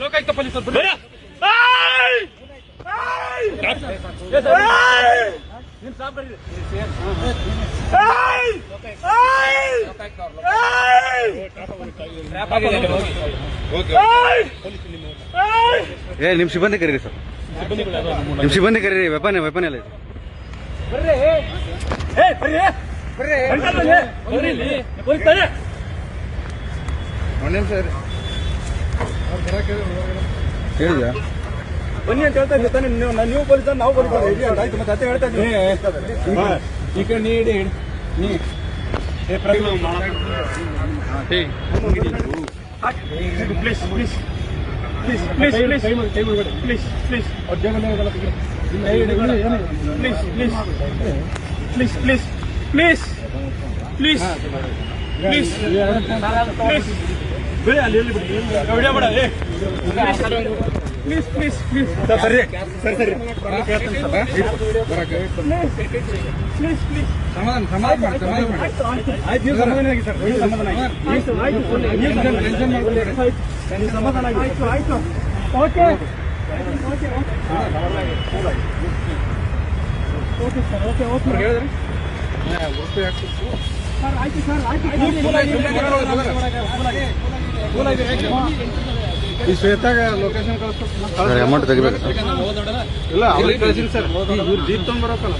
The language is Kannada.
ಲೋಕಾಯುಕ್ತ ಪೊಲೀಸರು ಬರ್ರಿ. ನಿಮ್ ಸಾಬ್ ಬರ್ರಿ. ನಿಮ್ ಸಿಬ್ಬಂದಿ ಕರೀರಿ ಸರ್, ನಿಮ್ ಸಿಬ್ಬಂದಿ ಕರೀರಿ. ವೆಪನ್ ಎಲ್ಲ ಇದೆ. ಹೇಳಿದ ಬನ್ನಿ ಅಂತ ಹೇಳ್ತಾ ಇದ್ದಾನೆ. ನೀವು ಪೊಲೀಸ್, ನಾವು ಪೊಲೀಸ್ ಆಯ್ತು. ಮತ್ತೆ ಅತ್ತೆ ಹೇಳ್ತಾ ಇದ್ದೀನಿ ಈ ಕಡೆ ನೀಡಿ ನೀ please please please please please please please please please please please please please ಬಿಡಿ, ಅಲ್ಲಿ ಎಲ್ಲಿ ಬಿಡಿ, ವಿಡಿಯೋ ಮಾಡ. ಪ್ಲೀಸ್ ಪ್ಲೀಸ್ ಪ್ಲೀಸ್ ಸರಿ ಸರಿ ಸರಿ ಪ್ಲೀಸ್ ಪ್ಲೀಸ್ ಸಮಾಧಾನ ಆಯ್ತು. ನೀವು ಸಮಾಧಾನ ಆಗಿ ಸರ್, ಸಮಾಧಾನ ಆಗಿ ಸಮಾಧಾನ ಆಗಿ ಆಯ್ತು ಆಯ್ತು. Okay okay okay sir, okay okay ಹೇಳಿದ್ರಿ ಸರ್. ಆಯ್ತು ಸರ್, ಆಯ್ತು. ಈ ಶ್ವೇತಾಗ ಲೊಕೇಶನ್ ಕಳಿಸ್ತಾರೆ. ಅಮೌಂಟ್ ತೆಗಿಬೇಕು ಇಲ್ಲ, ಅವ್ರಿಗೆ ಕಳಿಸಿಲ್ಲ ಸರ್. ಇವ್ರು ಜೀಪ್ ತೊಗೊಂಡ್ಬರಕ್ಕಲ್ಲ.